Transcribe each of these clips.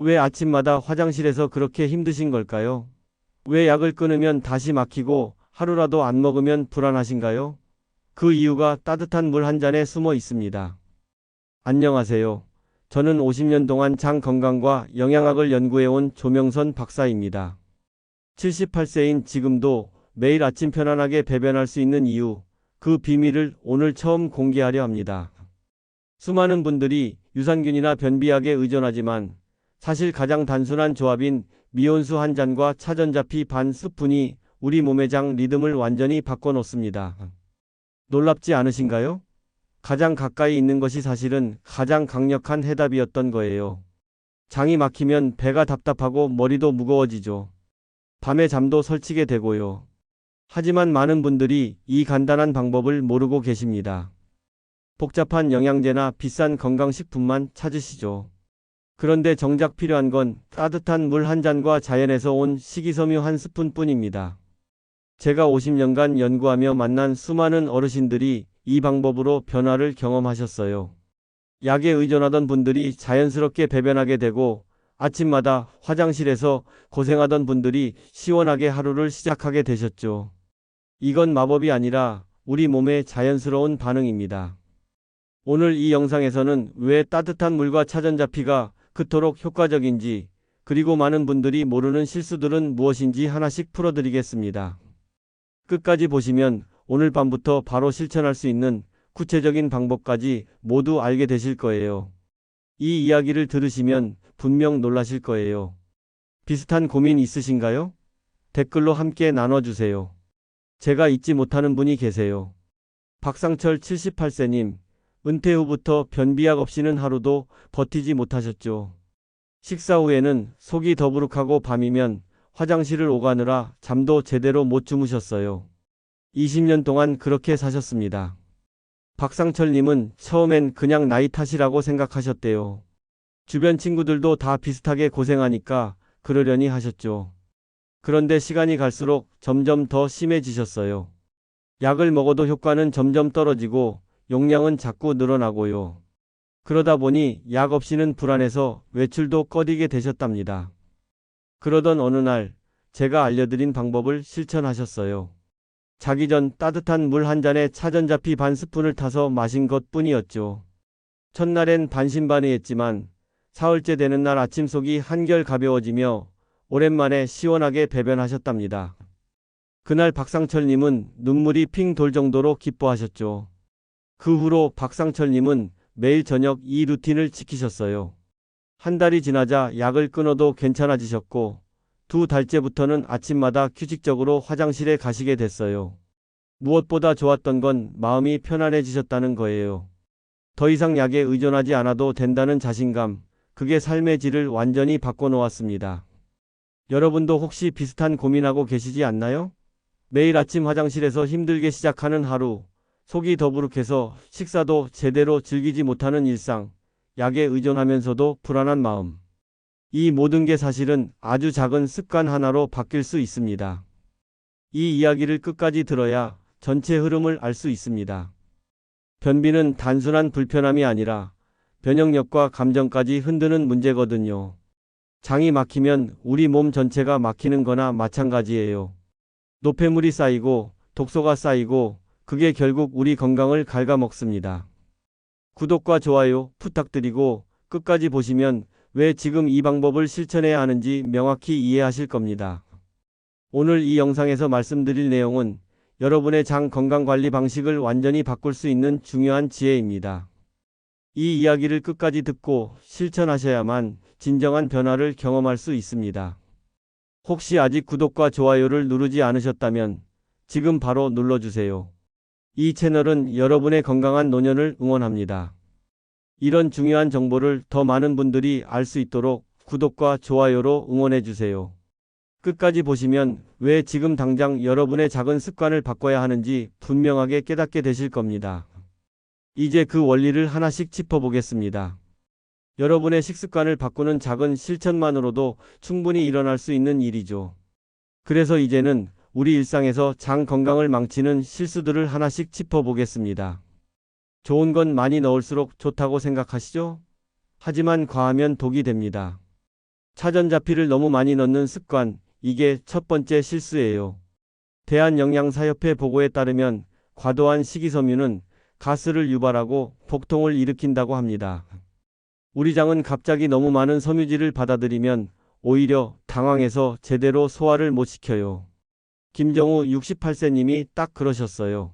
왜 아침마다 화장실에서 그렇게 힘드신 걸까요? 왜 약을 끊으면 다시 막히고 하루라도 안 먹으면 불안하신가요? 그 이유가 따뜻한 물 한 잔에 숨어 있습니다. 안녕하세요. 저는 50년 동안 장 건강과 영양학을 연구해온 조명선 박사입니다. 78세인 지금도 매일 아침 편안하게 배변할 수 있는 이유, 그 비밀을 오늘 처음 공개하려 합니다. 수많은 분들이 유산균이나 변비약에 의존하지만 사실 가장 단순한 조합인 미온수 한 잔과 차전자피 반 스푼이 우리 몸의 장 리듬을 완전히 바꿔놓습니다. 놀랍지 않으신가요? 가장 가까이 있는 것이 사실은 가장 강력한 해답이었던 거예요. 장이 막히면 배가 답답하고 머리도 무거워지죠. 밤에 잠도 설치게 되고요. 하지만 많은 분들이 이 간단한 방법을 모르고 계십니다. 복잡한 영양제나 비싼 건강식품만 찾으시죠. 그런데 정작 필요한 건 따뜻한 물 한 잔과 자연에서 온 식이섬유 한 스푼뿐입니다. 제가 50년간 연구하며 만난 수많은 어르신들이 이 방법으로 변화를 경험하셨어요. 약에 의존하던 분들이 자연스럽게 배변하게 되고 아침마다 화장실에서 고생하던 분들이 시원하게 하루를 시작하게 되셨죠. 이건 마법이 아니라 우리 몸의 자연스러운 반응입니다. 오늘 이 영상에서는 왜 따뜻한 물과 차전자피가 그토록 효과적인지, 그리고 많은 분들이 모르는 실수들은 무엇인지 하나씩 풀어드리겠습니다. 끝까지 보시면 오늘 밤부터 바로 실천할 수 있는 구체적인 방법까지 모두 알게 되실 거예요. 이 이야기를 들으시면 분명 놀라실 거예요. 비슷한 고민 있으신가요? 댓글로 함께 나눠주세요. 제가 잊지 못하는 분이 계세요. 박상철 78세님, 은퇴 후부터 변비약 없이는 하루도 버티지 못하셨죠. 식사 후에는 속이 더부룩하고 밤이면 화장실을 오가느라 잠도 제대로 못 주무셨어요. 20년 동안 그렇게 사셨습니다. 박상철님은 처음엔 그냥 나이 탓이라고 생각하셨대요. 주변 친구들도 다 비슷하게 고생하니까 그러려니 하셨죠. 그런데 시간이 갈수록 점점 더 심해지셨어요. 약을 먹어도 효과는 점점 떨어지고 용량은 자꾸 늘어나고요. 그러다 보니 약 없이는 불안해서 외출도 꺼리게 되셨답니다. 그러던 어느 날 제가 알려드린 방법을 실천하셨어요. 자기 전 따뜻한 물 한 잔에 차전자피 반 스푼을 타서 마신 것 뿐이었죠. 첫날엔 반신반의했지만 사흘째 되는 날 아침 속이 한결 가벼워지며 오랜만에 시원하게 배변하셨답니다. 그날 박상철님은 눈물이 핑 돌 정도로 기뻐하셨죠. 그 후로 박상철님은 매일 저녁 이 루틴을 지키셨어요. 한 달이 지나자 약을 끊어도 괜찮아지셨고 2달째부터는 아침마다 규칙적으로 화장실에 가시게 됐어요. 무엇보다 좋았던 건 마음이 편안해지셨다는 거예요. 더 이상 약에 의존하지 않아도 된다는 자신감, 그게 삶의 질을 완전히 바꿔놓았습니다. 여러분도 혹시 비슷한 고민하고 계시지 않나요? 매일 아침 화장실에서 힘들게 시작하는 하루, 속이 더부룩해서 식사도 제대로 즐기지 못하는 일상, 약에 의존하면서도 불안한 마음. 이 모든 게 사실은 아주 작은 습관 하나로 바뀔 수 있습니다. 이 이야기를 끝까지 들어야 전체 흐름을 알 수 있습니다. 변비는 단순한 불편함이 아니라 면역력과 감정까지 흔드는 문제거든요. 장이 막히면 우리 몸 전체가 막히는 거나 마찬가지예요. 노폐물이 쌓이고 독소가 쌓이고 그게 결국 우리 건강을 갉아먹습니다. 구독과 좋아요 부탁드리고 끝까지 보시면 왜 지금 이 방법을 실천해야 하는지 명확히 이해하실 겁니다. 오늘 이 영상에서 말씀드릴 내용은 여러분의 장 건강관리 방식을 완전히 바꿀 수 있는 중요한 지혜입니다. 이 이야기를 끝까지 듣고 실천하셔야만 진정한 변화를 경험할 수 있습니다. 혹시 아직 구독과 좋아요를 누르지 않으셨다면 지금 바로 눌러주세요. 이 채널은 여러분의 건강한 노년을 응원합니다. 이런 중요한 정보를 더 많은 분들이 알 수 있도록 구독과 좋아요로 응원해주세요. 끝까지 보시면 왜 지금 당장 여러분의 작은 습관을 바꿔야 하는지 분명하게 깨닫게 되실 겁니다. 이제 그 원리를 하나씩 짚어보겠습니다. 여러분의 식습관을 바꾸는 작은 실천만으로도 충분히 일어날 수 있는 일이죠. 그래서 이제는 우리 일상에서 장 건강을 망치는 실수들을 하나씩 짚어보겠습니다. 좋은 건 많이 넣을수록 좋다고 생각하시죠? 하지만 과하면 독이 됩니다. 차전자피를 너무 많이 넣는 습관, 이게 첫 번째 실수예요. 대한영양사협회 보고에 따르면 과도한 식이섬유는 가스를 유발하고 복통을 일으킨다고 합니다. 우리 장은 갑자기 너무 많은 섬유질을 받아들이면 오히려 당황해서 제대로 소화를 못 시켜요. 김정우 68세님이 딱 그러셨어요.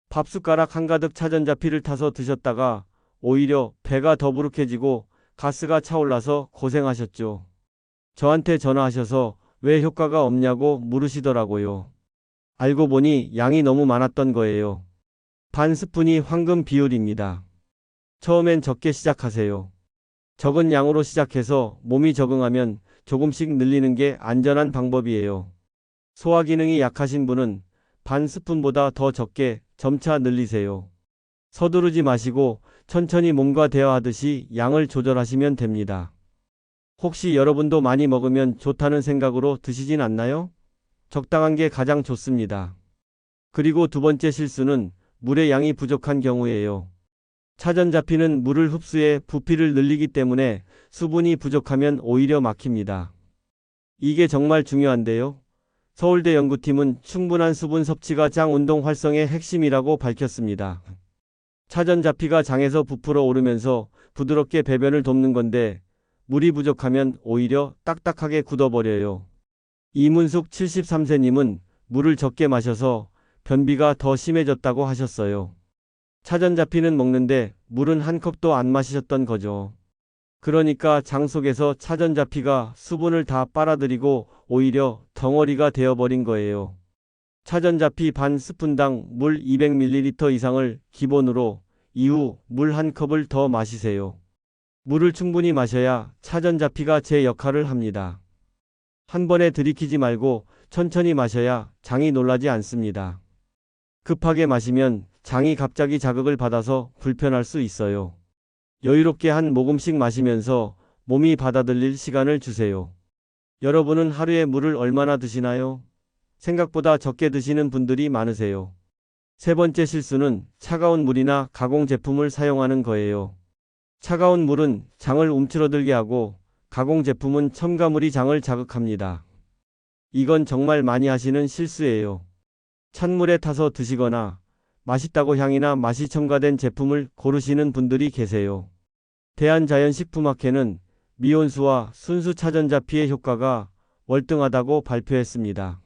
밥숟가락 한가득 차전자피를 타서 드셨다가 오히려 배가 더부룩해지고 가스가 차올라서 고생하셨죠. 저한테 전화하셔서 왜 효과가 없냐고 물으시더라고요. 알고 보니 양이 너무 많았던 거예요. 반 스푼이 황금 비율입니다. 처음엔 적게 시작하세요. 적은 양으로 시작해서 몸이 적응하면 조금씩 늘리는 게 안전한 방법이에요. 소화 기능이 약하신 분은 반 스푼보다 더 적게 점차 늘리세요. 서두르지 마시고 천천히 몸과 대화하듯이 양을 조절하시면 됩니다. 혹시 여러분도 많이 먹으면 좋다는 생각으로 드시진 않나요? 적당한 게 가장 좋습니다. 그리고 두 번째 실수는 물의 양이 부족한 경우예요. 차전자피는 물을 흡수해 부피를 늘리기 때문에 수분이 부족하면 오히려 막힙니다. 이게 정말 중요한데요. 서울대 연구팀은 충분한 수분 섭취가 장 운동 활성의 핵심이라고 밝혔습니다. 차전자피가 장에서 부풀어 오르면서 부드럽게 배변을 돕는 건데 물이 부족하면 오히려 딱딱하게 굳어버려요. 이문숙 73세님은 물을 적게 마셔서 변비가 더 심해졌다고 하셨어요. 차전자피는 먹는데 물은 한 컵도 안 마시셨던 거죠. 그러니까 장 속에서 차전자피가 수분을 다 빨아들이고 오히려 덩어리가 되어버린 거예요. 차전자피 반 스푼당 물 200ml 이상을 기본으로 이후 물 한 컵을 더 마시세요. 물을 충분히 마셔야 차전자피가 제 역할을 합니다. 한 번에 들이키지 말고 천천히 마셔야 장이 놀라지 않습니다. 급하게 마시면 장이 갑자기 자극을 받아서 불편할 수 있어요. 여유롭게 한 모금씩 마시면서 몸이 받아들일 시간을 주세요. 여러분은 하루에 물을 얼마나 드시나요? 생각보다 적게 드시는 분들이 많으세요. 세 번째 실수는 차가운 물이나 가공 제품을 사용하는 거예요. 차가운 물은 장을 움츠러들게 하고 가공 제품은 첨가물이 장을 자극합니다. 이건 정말 많이 하시는 실수예요. 찬물에 타서 드시거나 맛있다고 향이나 맛이 첨가된 제품을 고르시는 분들이 계세요. 대한자연식품학회는 미온수와 순수 차전자피의 효과가 월등하다고 발표했습니다.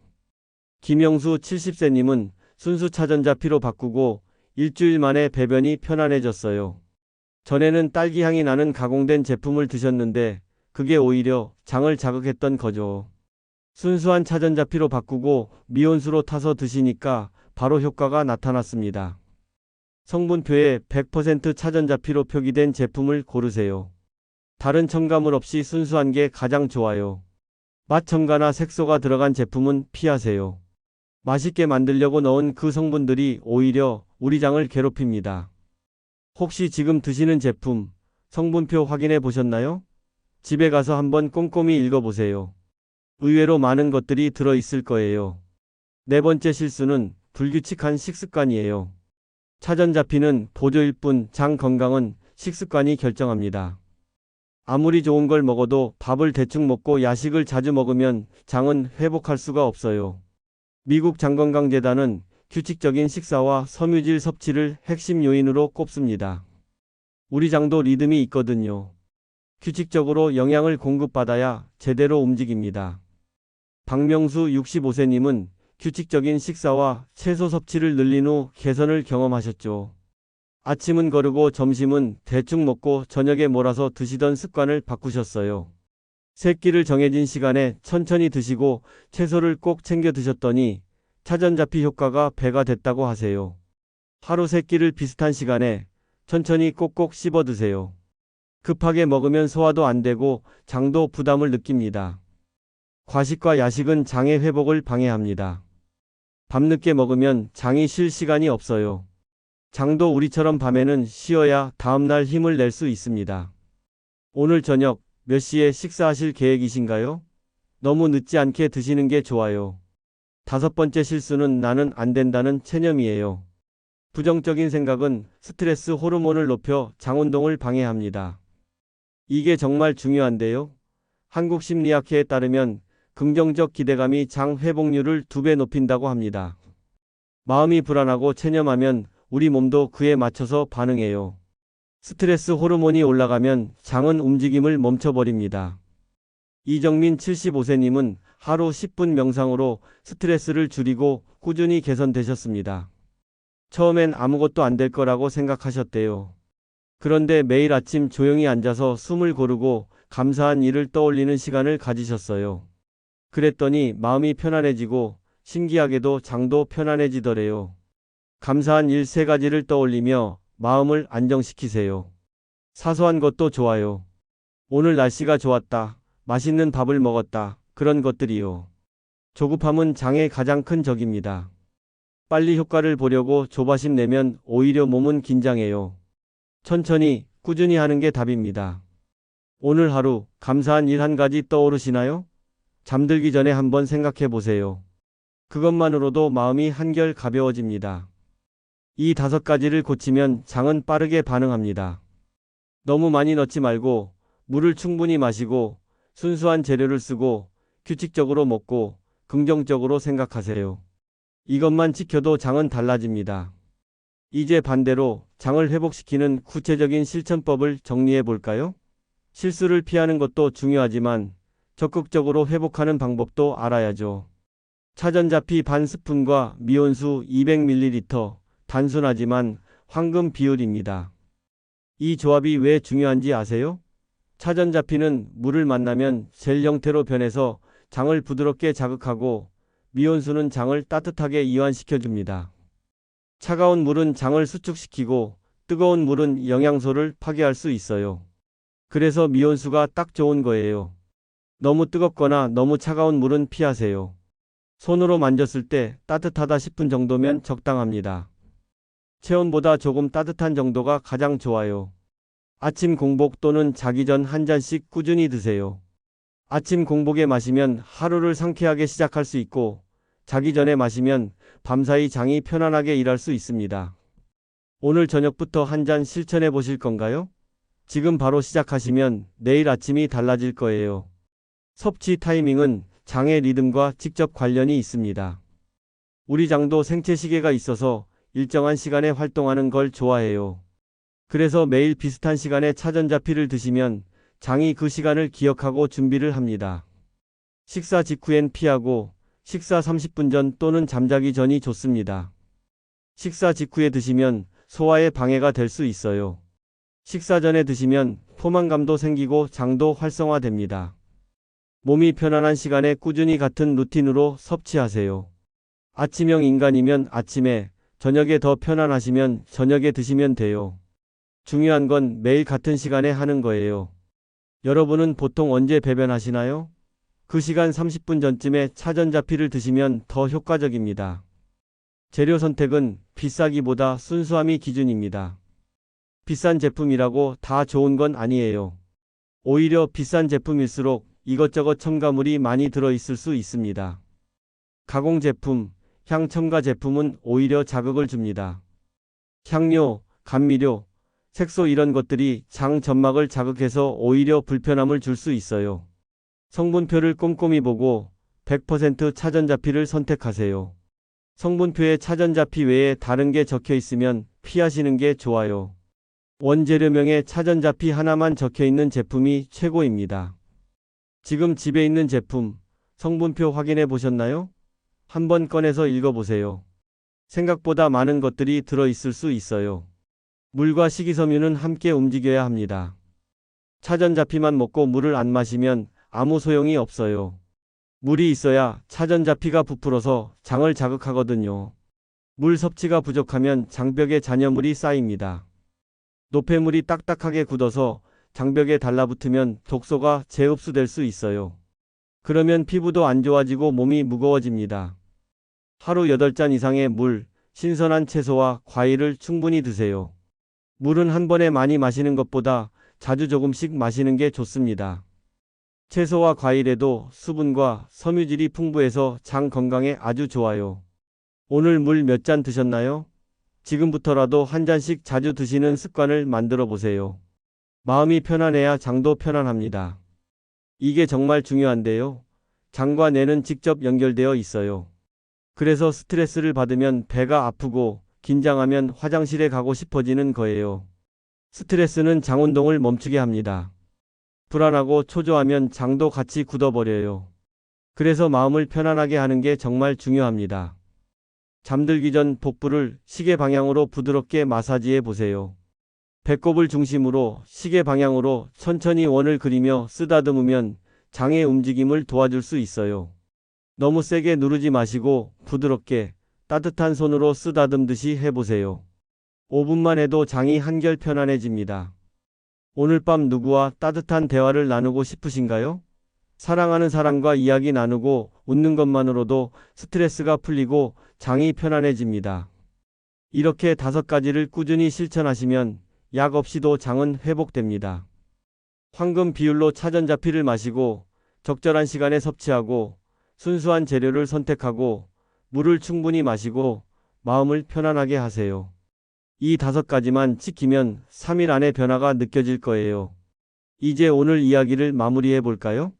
김영수 70세님은 순수 차전자피로 바꾸고 일주일 만에 배변이 편안해졌어요. 전에는 딸기 향이 나는 가공된 제품을 드셨는데 그게 오히려 장을 자극했던 거죠. 순수한 차전자피로 바꾸고 미온수로 타서 드시니까 바로 효과가 나타났습니다. 성분표에 100% 차전자피로 표기된 제품을 고르세요. 다른 첨가물 없이 순수한 게 가장 좋아요. 맛 첨가나 색소가 들어간 제품은 피하세요. 맛있게 만들려고 넣은 그 성분들이 오히려 우리 장을 괴롭힙니다. 혹시 지금 드시는 제품, 성분표 확인해 보셨나요? 집에 가서 한번 꼼꼼히 읽어보세요. 의외로 많은 것들이 들어있을 거예요. 네 번째 실수는 불규칙한 식습관이에요. 차전자피는 보조일 뿐 장 건강은 식습관이 결정합니다. 아무리 좋은 걸 먹어도 밥을 대충 먹고 야식을 자주 먹으면 장은 회복할 수가 없어요. 미국 장건강재단은 규칙적인 식사와 섬유질 섭취를 핵심 요인으로 꼽습니다. 우리 장도 리듬이 있거든요. 규칙적으로 영양을 공급받아야 제대로 움직입니다. 박명수 65세님은 규칙적인 식사와 채소 섭취를 늘린 후 개선을 경험하셨죠. 아침은 거르고 점심은 대충 먹고 저녁에 몰아서 드시던 습관을 바꾸셨어요. 세 끼를 정해진 시간에 천천히 드시고 채소를 꼭 챙겨 드셨더니 차전자피 효과가 배가 됐다고 하세요. 하루 세 끼를 비슷한 시간에 천천히 꼭꼭 씹어 드세요. 급하게 먹으면 소화도 안 되고 장도 부담을 느낍니다. 과식과 야식은 장의 회복을 방해합니다. 밤늦게 먹으면 장이 쉴 시간이 없어요. 장도 우리처럼 밤에는 쉬어야 다음날 힘을 낼 수 있습니다. 오늘 저녁 몇 시에 식사하실 계획이신가요? 너무 늦지 않게 드시는 게 좋아요. 다섯 번째 실수는 나는 안 된다는 체념이에요. 부정적인 생각은 스트레스 호르몬을 높여 장 운동을 방해합니다. 이게 정말 중요한데요. 한국 심리학회에 따르면 긍정적 기대감이 장 회복률을 2배 높인다고 합니다. 마음이 불안하고 체념하면 우리 몸도 그에 맞춰서 반응해요. 스트레스 호르몬이 올라가면 장은 움직임을 멈춰버립니다. 이정민 75세님은 하루 10분 명상으로 스트레스를 줄이고 꾸준히 개선되셨습니다. 처음엔 아무것도 안 될 거라고 생각하셨대요. 그런데 매일 아침 조용히 앉아서 숨을 고르고 감사한 일을 떠올리는 시간을 가지셨어요. 그랬더니 마음이 편안해지고 신기하게도 장도 편안해지더래요. 감사한 일 3가지를 떠올리며 마음을 안정시키세요. 사소한 것도 좋아요. 오늘 날씨가 좋았다. 맛있는 밥을 먹었다. 그런 것들이요. 조급함은 장의 가장 큰 적입니다. 빨리 효과를 보려고 조바심 내면 오히려 몸은 긴장해요. 천천히, 꾸준히 하는 게 답입니다. 오늘 하루 감사한 일 1가지 떠오르시나요? 잠들기 전에 한번 생각해 보세요. 그것만으로도 마음이 한결 가벼워집니다. 이 5가지를 고치면 장은 빠르게 반응합니다. 너무 많이 넣지 말고 물을 충분히 마시고 순수한 재료를 쓰고 규칙적으로 먹고 긍정적으로 생각하세요. 이것만 지켜도 장은 달라집니다. 이제 반대로 장을 회복시키는 구체적인 실천법을 정리해 볼까요? 실수를 피하는 것도 중요하지만 적극적으로 회복하는 방법도 알아야죠. 차전자피 반 스푼과 미온수 200ml, 단순하지만 황금 비율입니다. 이 조합이 왜 중요한지 아세요? 차전자피는 물을 만나면 젤 형태로 변해서 장을 부드럽게 자극하고 미온수는 장을 따뜻하게 이완시켜줍니다. 차가운 물은 장을 수축시키고 뜨거운 물은 영양소를 파괴할 수 있어요. 그래서 미온수가 딱 좋은 거예요. 너무 뜨겁거나 너무 차가운 물은 피하세요. 손으로 만졌을 때 따뜻하다 싶은 정도면 적당합니다. 체온보다 조금 따뜻한 정도가 가장 좋아요. 아침 공복 또는 자기 전 1잔씩 꾸준히 드세요. 아침 공복에 마시면 하루를 상쾌하게 시작할 수 있고 자기 전에 마시면 밤사이 장이 편안하게 일할 수 있습니다. 오늘 저녁부터 1잔 실천해 보실 건가요? 지금 바로 시작하시면 내일 아침이 달라질 거예요. 섭취 타이밍은 장의 리듬과 직접 관련이 있습니다. 우리 장도 생체시계가 있어서 일정한 시간에 활동하는 걸 좋아해요. 그래서 매일 비슷한 시간에 차전자피를 드시면 장이 그 시간을 기억하고 준비를 합니다. 식사 직후엔 피하고 식사 30분 전 또는 잠자기 전이 좋습니다. 식사 직후에 드시면 소화에 방해가 될 수 있어요. 식사 전에 드시면 포만감도 생기고 장도 활성화됩니다. 몸이 편안한 시간에 꾸준히 같은 루틴으로 섭취하세요. 아침형 인간이면 아침에, 저녁에 더 편안하시면 저녁에 드시면 돼요. 중요한 건 매일 같은 시간에 하는 거예요. 여러분은 보통 언제 배변하시나요? 그 시간 30분 전쯤에 차전자피를 드시면 더 효과적입니다. 재료 선택은 비싸기보다 순수함이 기준입니다. 비싼 제품이라고 다 좋은 건 아니에요. 오히려 비싼 제품일수록 이것저것 첨가물이 많이 들어있을 수 있습니다. 가공 제품, 향 첨가 제품은 오히려 자극을 줍니다. 향료, 감미료, 색소 이런 것들이 장 점막을 자극해서 오히려 불편함을 줄 수 있어요. 성분표를 꼼꼼히 보고 100% 차전자피를 선택하세요. 성분표에 차전자피 외에 다른 게 적혀 있으면 피하시는 게 좋아요. 원재료명에 차전자피 하나만 적혀 있는 제품이 최고입니다. 지금 집에 있는 제품, 성분표 확인해 보셨나요? 한번 꺼내서 읽어보세요. 생각보다 많은 것들이 들어있을 수 있어요. 물과 식이섬유는 함께 움직여야 합니다. 차전자피만 먹고 물을 안 마시면 아무 소용이 없어요. 물이 있어야 차전자피가 부풀어서 장을 자극하거든요. 물 섭취가 부족하면 장벽에 잔여물이 쌓입니다. 노폐물이 딱딱하게 굳어서 장벽에 달라붙으면 독소가 재흡수될 수 있어요. 그러면 피부도 안 좋아지고 몸이 무거워집니다. 하루 8잔 이상의 물, 신선한 채소와 과일을 충분히 드세요. 물은 한 번에 많이 마시는 것보다 자주 조금씩 마시는 게 좋습니다. 채소와 과일에도 수분과 섬유질이 풍부해서 장 건강에 아주 좋아요. 오늘 물 몇 잔 드셨나요? 지금부터라도 1잔씩 자주 드시는 습관을 만들어 보세요. 마음이 편안해야 장도 편안합니다. 이게 정말 중요한데요. 장과 뇌는 직접 연결되어 있어요. 그래서 스트레스를 받으면 배가 아프고 긴장하면 화장실에 가고 싶어지는 거예요. 스트레스는 장 운동을 멈추게 합니다. 불안하고 초조하면 장도 같이 굳어버려요. 그래서 마음을 편안하게 하는 게 정말 중요합니다. 잠들기 전 복부를 시계 방향으로 부드럽게 마사지해 보세요. 배꼽을 중심으로 시계 방향으로 천천히 원을 그리며 쓰다듬으면 장의 움직임을 도와줄 수 있어요. 너무 세게 누르지 마시고 부드럽게 따뜻한 손으로 쓰다듬듯이 해보세요. 5분만 해도 장이 한결 편안해집니다. 오늘 밤 누구와 따뜻한 대화를 나누고 싶으신가요? 사랑하는 사람과 이야기 나누고 웃는 것만으로도 스트레스가 풀리고 장이 편안해집니다. 이렇게 5가지를 꾸준히 실천하시면 약 없이도 장은 회복됩니다. 황금 비율로 차전자피를 마시고 적절한 시간에 섭취하고 순수한 재료를 선택하고 물을 충분히 마시고 마음을 편안하게 하세요. 이 5가지만 지키면 3일 안에 변화가 느껴질 거예요. 이제 오늘 이야기를 마무리해 볼까요?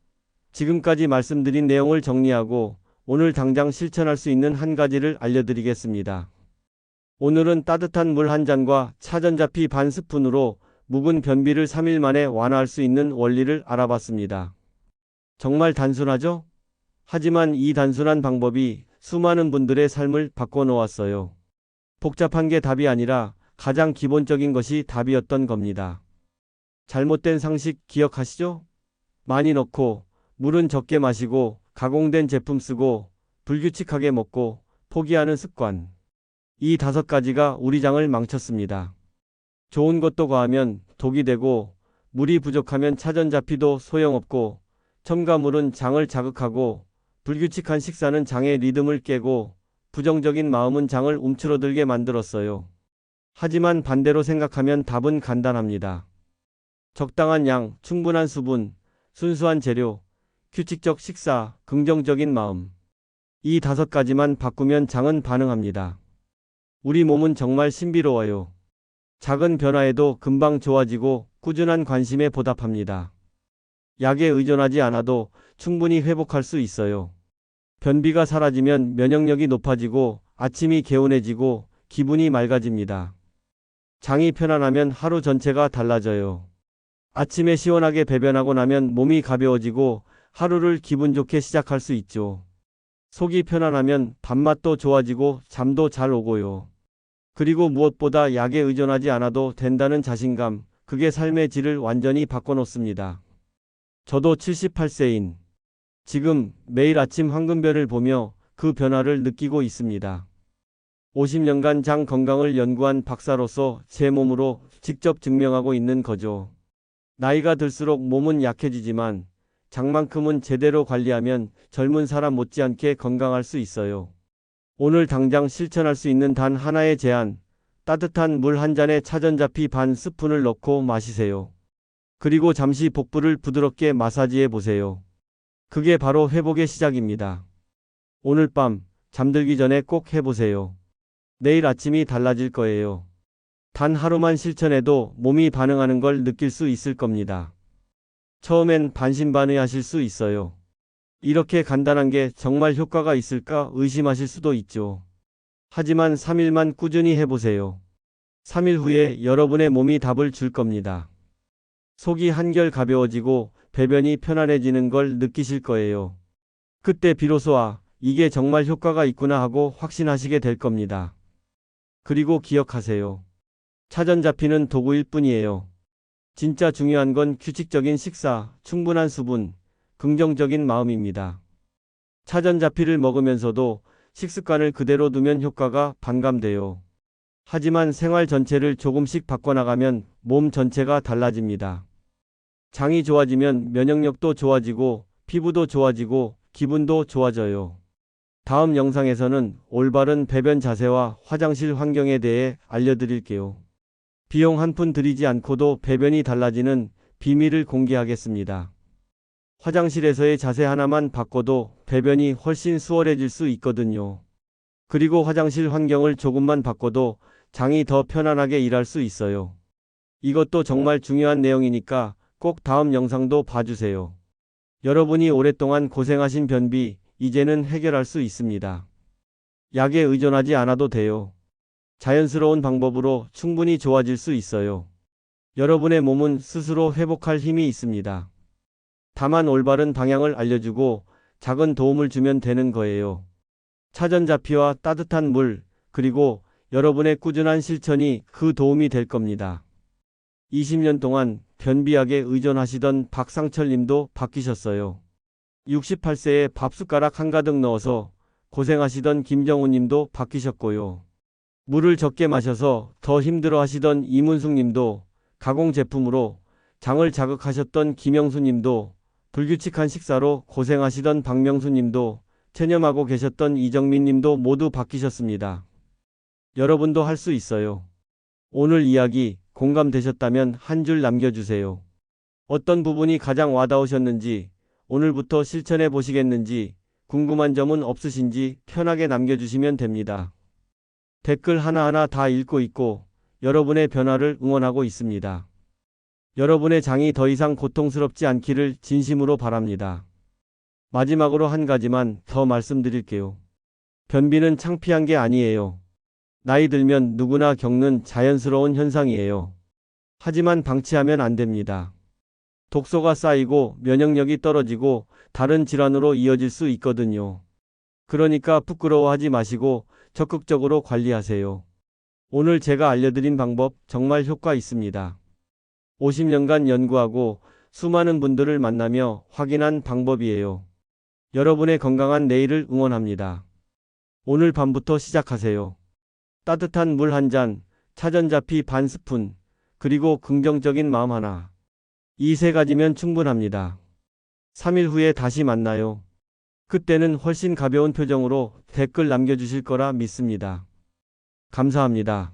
지금까지 말씀드린 내용을 정리하고 오늘 당장 실천할 수 있는 한 가지를 알려드리겠습니다. 오늘은 따뜻한 물 한 잔과 차전자피 반 스푼으로 묵은 변비를 3일 만에 완화할 수 있는 원리를 알아봤습니다. 정말 단순하죠? 하지만 이 단순한 방법이 수많은 분들의 삶을 바꿔놓았어요. 복잡한 게 답이 아니라 가장 기본적인 것이 답이었던 겁니다. 잘못된 상식 기억하시죠? 많이 넣고 물은 적게 마시고 가공된 제품 쓰고 불규칙하게 먹고 포기하는 습관. 이 5가지가 우리 장을 망쳤습니다. 좋은 것도 과하면 독이 되고 물이 부족하면 차전자피도 소용없고 첨가물은 장을 자극하고 불규칙한 식사는 장의 리듬을 깨고 부정적인 마음은 장을 움츠러들게 만들었어요. 하지만 반대로 생각하면 답은 간단합니다. 적당한 양, 충분한 수분, 순수한 재료, 규칙적 식사, 긍정적인 마음. 이 5가지만 바꾸면 장은 반응합니다. 우리 몸은 정말 신비로워요. 작은 변화에도 금방 좋아지고 꾸준한 관심에 보답합니다. 약에 의존하지 않아도 충분히 회복할 수 있어요. 변비가 사라지면 면역력이 높아지고 아침이 개운해지고 기분이 맑아집니다. 장이 편안하면 하루 전체가 달라져요. 아침에 시원하게 배변하고 나면 몸이 가벼워지고 하루를 기분 좋게 시작할 수 있죠. 속이 편안하면 밥맛도 좋아지고 잠도 잘 오고요. 그리고 무엇보다 약에 의존하지 않아도 된다는 자신감, 그게 삶의 질을 완전히 바꿔놓습니다. 저도 78세인 지금 매일 아침 황금별을 보며 그 변화를 느끼고 있습니다. 50년간 장 건강을 연구한 박사로서 제 몸으로 직접 증명하고 있는 거죠. 나이가 들수록 몸은 약해지지만 장만큼은 제대로 관리하면 젊은 사람 못지않게 건강할 수 있어요. 오늘 당장 실천할 수 있는 단 하나의 제안, 따뜻한 물 한 잔에 차전자피 반 스푼을 넣고 마시세요. 그리고 잠시 복부를 부드럽게 마사지해 보세요. 그게 바로 회복의 시작입니다. 오늘 밤 잠들기 전에 꼭 해보세요. 내일 아침이 달라질 거예요. 단 하루만 실천해도 몸이 반응하는 걸 느낄 수 있을 겁니다. 처음엔 반신반의하실 수 있어요. 이렇게 간단한 게 정말 효과가 있을까 의심하실 수도 있죠. 하지만 3일만 꾸준히 해보세요. 3일 후에 여러분의 몸이 답을 줄 겁니다. 속이 한결 가벼워지고 배변이 편안해지는 걸 느끼실 거예요. 그때 비로소 이게 정말 효과가 있구나 하고 확신하시게 될 겁니다. 그리고 기억하세요. 차전자피는 도구일 뿐이에요. 진짜 중요한 건 규칙적인 식사, 충분한 수분, 긍정적인 마음입니다. 차전자피를 먹으면서도 식습관을 그대로 두면 효과가 반감돼요. 하지만 생활 전체를 조금씩 바꿔나가면 몸 전체가 달라집니다. 장이 좋아지면 면역력도 좋아지고 피부도 좋아지고 기분도 좋아져요. 다음 영상에서는 올바른 배변 자세와 화장실 환경에 대해 알려드릴게요. 비용 한 푼 들이지 않고도 배변이 달라지는 비밀을 공개하겠습니다. 화장실에서의 자세 하나만 바꿔도 배변이 훨씬 수월해질 수 있거든요. 그리고 화장실 환경을 조금만 바꿔도 장이 더 편안하게 일할 수 있어요. 이것도 정말 중요한 내용이니까 꼭 다음 영상도 봐주세요. 여러분이 오랫동안 고생하신 변비, 이제는 해결할 수 있습니다. 약에 의존하지 않아도 돼요. 자연스러운 방법으로 충분히 좋아질 수 있어요. 여러분의 몸은 스스로 회복할 힘이 있습니다. 다만 올바른 방향을 알려주고 작은 도움을 주면 되는 거예요. 차전자피와 따뜻한 물, 그리고 여러분의 꾸준한 실천이 그 도움이 될 겁니다. 20년 동안 변비약에 의존하시던 박상철 님도 바뀌셨어요. 68세에 밥숟가락 한가득 넣어서 고생하시던 김정우 님도 바뀌셨고요. 물을 적게 마셔서 더 힘들어 하시던 이문숙 님도, 가공 제품으로 장을 자극하셨던 김영수 님도, 불규칙한 식사로 고생하시던 박명수 님도, 체념하고 계셨던 이정민 님도 모두 바뀌셨습니다. 여러분도 할 수 있어요. 오늘 이야기 공감되셨다면 한 줄 남겨주세요. 어떤 부분이 가장 와닿으셨는지, 오늘부터 실천해 보시겠는지, 궁금한 점은 없으신지 편하게 남겨주시면 됩니다. 댓글 하나하나 다 읽고 있고 여러분의 변화를 응원하고 있습니다. 여러분의 장이 더 이상 고통스럽지 않기를 진심으로 바랍니다. 마지막으로 한 가지만 더 말씀드릴게요. 변비는 창피한 게 아니에요. 나이 들면 누구나 겪는 자연스러운 현상이에요. 하지만 방치하면 안 됩니다. 독소가 쌓이고 면역력이 떨어지고 다른 질환으로 이어질 수 있거든요. 그러니까 부끄러워하지 마시고 적극적으로 관리하세요. 오늘 제가 알려드린 방법 정말 효과 있습니다. 50년간 연구하고 수많은 분들을 만나며 확인한 방법이에요. 여러분의 건강한 내일을 응원합니다. 오늘 밤부터 시작하세요. 따뜻한 물 한 잔, 차전자피 반 스푼, 그리고 긍정적인 마음 하나. 이 세 가지면 충분합니다. 3일 후에 다시 만나요. 그때는 훨씬 가벼운 표정으로 댓글 남겨주실 거라 믿습니다. 감사합니다.